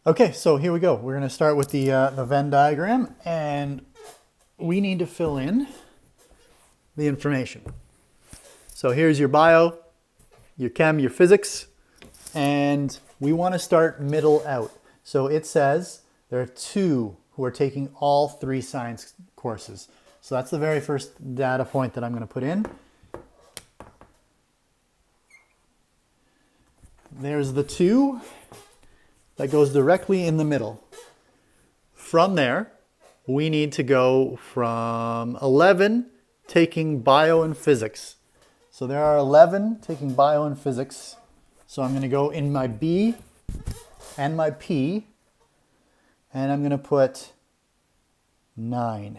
Okay, so here we go. We're going to start with the Venn diagram, and we need to fill in the information. So here's your bio, your chem, your physics, and we want to start middle out. So it says there are 2 who are taking all 3 science courses. So that's the very first data point that I'm going to put in. There's the 2 that goes directly in the middle. From there, we need to go from 11 taking bio and physics. So there are 11 taking bio and physics. So I'm going to go in my B and my P, and I'm going to put 9.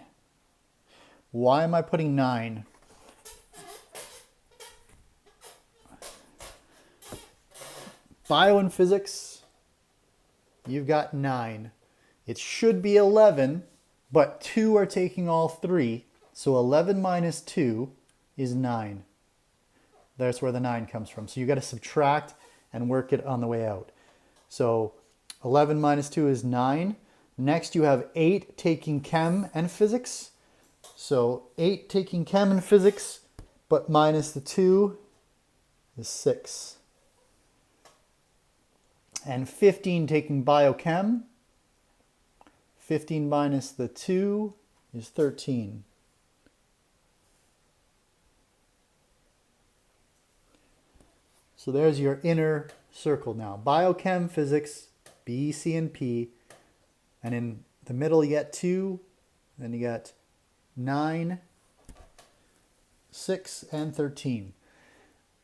Why am I putting 9? Bio and physics, you've got 9. It should be 11, but 2 are taking all 3. So 11 minus 2 is 9. That's where the 9 comes from. So you got to subtract and work it on the way out. So 11 minus 2 is 9. Next you have 8 taking chem and physics. So 8 taking chem and physics, but minus the 2 is 6. And 15 taking biochem. 15 minus the 2 is 13. So there's your inner circle now. Biochem, physics, B, C, and P. And in the middle you get 2. Then you got 9, 6, and 13.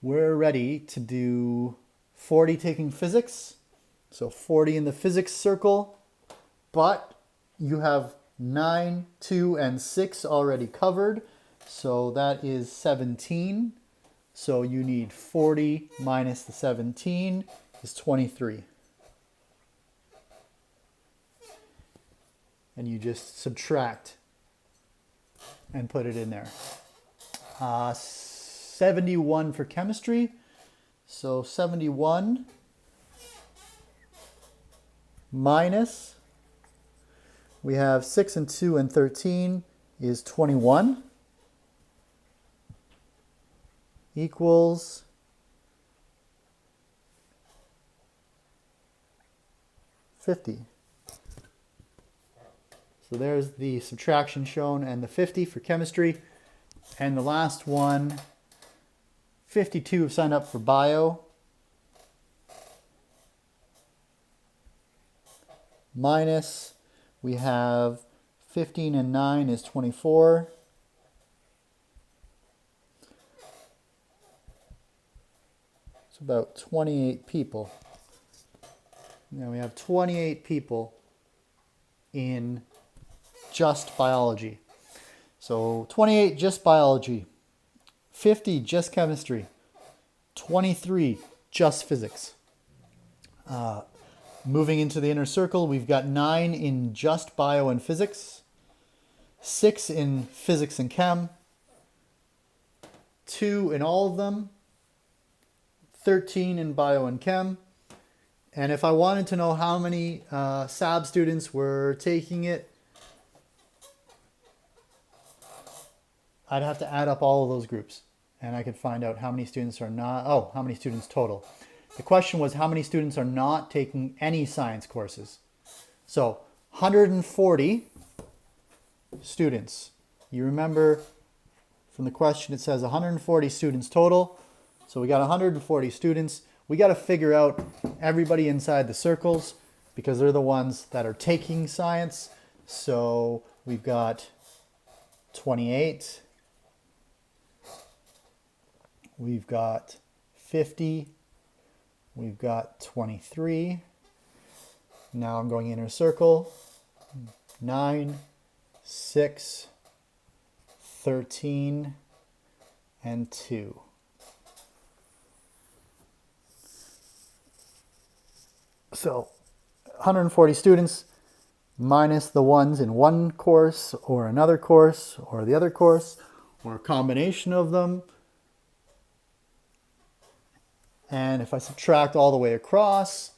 We're ready to do 40 taking physics. So 40 in the physics circle. But you have 9, 2, and 6 already covered. So that is 17. So you need 40 minus the 17 is 23. And you just subtract and put it in there. 71 for chemistry. So 71 minus, we have 6 and 2 and 13 is 21. Equals 50. So there's the subtraction shown and the 50 for chemistry. And the last one, 52 have signed up for bio. Minus, we have 15 and 9 is 24. It's about 28 people. Now we have 28 people in just biology. So 28 just biology, 50 just chemistry, 23 just physics. Moving into the inner circle, we've got 9 in just bio and physics, 6 in physics and chem, 2 in all of them, 13 in bio and chem. And if I wanted to know how many SAB students were taking it, I'd have to add up all of those groups, and I could find out how many students are not, how many students total. The question was how many students are not taking any science courses. So 140 students. You remember from the question it says 140 students total. So we got 140 students. We got to figure out everybody inside the circles because they're the ones that are taking science. So we've got 28. We've got 50. We've got 23. Now I'm going inner circle. 9, 6, 13, and 2. So 140 students minus the ones in one course or another course or the other course or a combination of them. And if I subtract all the way across,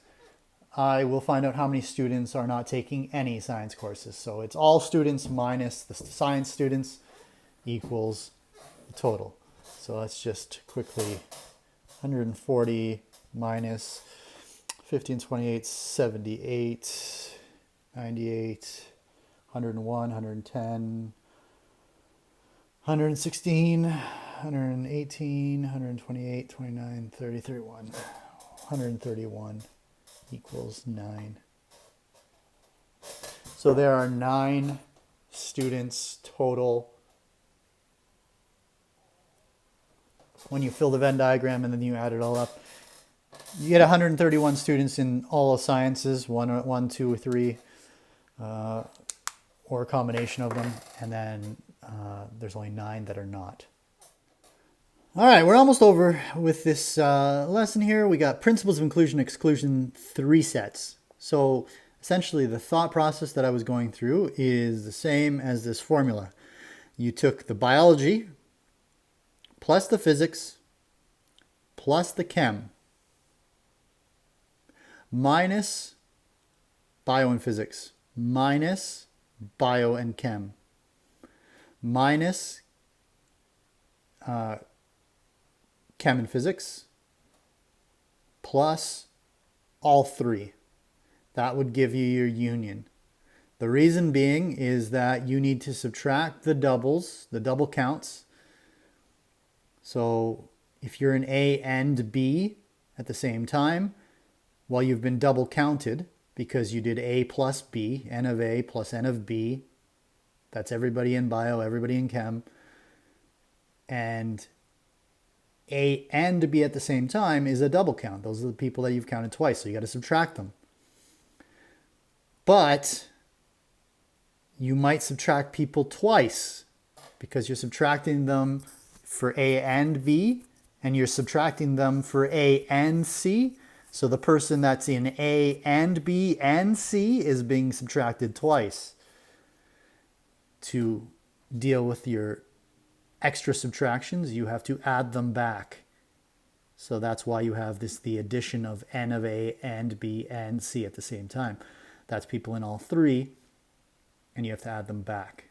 I will find out how many students are not taking any science courses. So it's all students minus the science students equals the total. So let's just quickly 140 minus 15, 28, 78, 98, 101, 110, 116, 118, 128, 29, 30, 31, 131 equals 9. So there are 9 students total. When you fill the Venn diagram and then you add it all up, you get 131 students in all of sciences, one, 2, or 3, or a combination of them, and then there's only 9 that are not. All right, we're almost over with this lesson here. We got principles of inclusion and exclusion 3 sets. So essentially the thought process that I was going through is the same as this formula. You took the biology plus the physics plus the chem minus bio and physics minus bio and chem minus chem and physics plus all 3. That would give you your union. The reason being is that you need to subtract the doubles, the double counts. So if you're in A and B at the same time, well, you've been double counted because you did A plus B, N of A plus N of B. That's everybody in bio, everybody in chem. And A and B at the same time is a double count. Those are the people that you've counted twice, so you got to subtract them. But you might subtract people twice because you're subtracting them for A and B, and you're subtracting them for A and C. So the person that's in A and B and C is being subtracted twice. To deal with your extra subtractions, you have to add them back. So that's why you have the addition of N of A and B and C at the same time. That's people in all 3, and you have to add them back.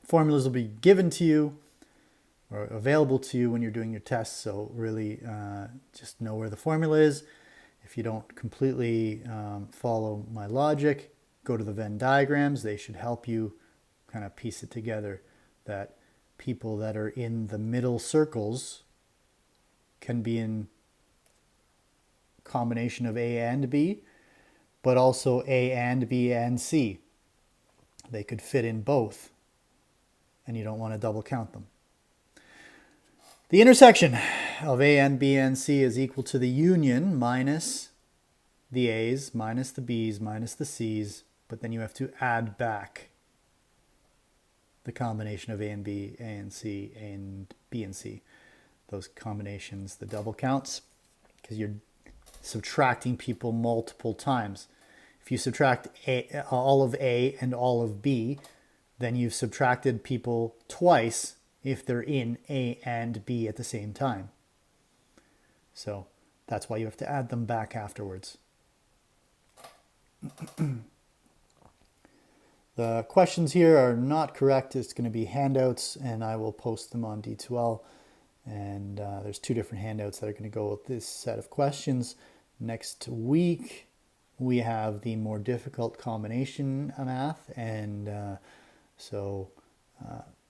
Formulas will be given to you or available to you when you're doing your tests, so really just know where the formula is. If you don't completely follow my logic, go to the Venn diagrams. They should help you kind of piece it together, that people that are in the middle circles can be in combination of A and B, but also A and B and C. They could fit in both, and you don't want to double count them. The intersection of A and B and C is equal to the union minus the A's, minus the B's, minus the C's, but then you have to add back the combination of A and B, A and C, and B and C. Those combinations, the double counts, because you're subtracting people multiple times. If you subtract all of A and all of B, then you've subtracted people twice if they're in A and B at the same time. So that's why you have to add them back afterwards. The questions here are not correct. It's going to be handouts, and I will post them on D2L. And there's 2 different handouts that are going to go with this set of questions. Next week, we have the more difficult combination math, and so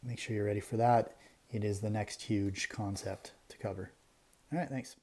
make sure you're ready for that. It is the next huge concept to cover. All right, thanks.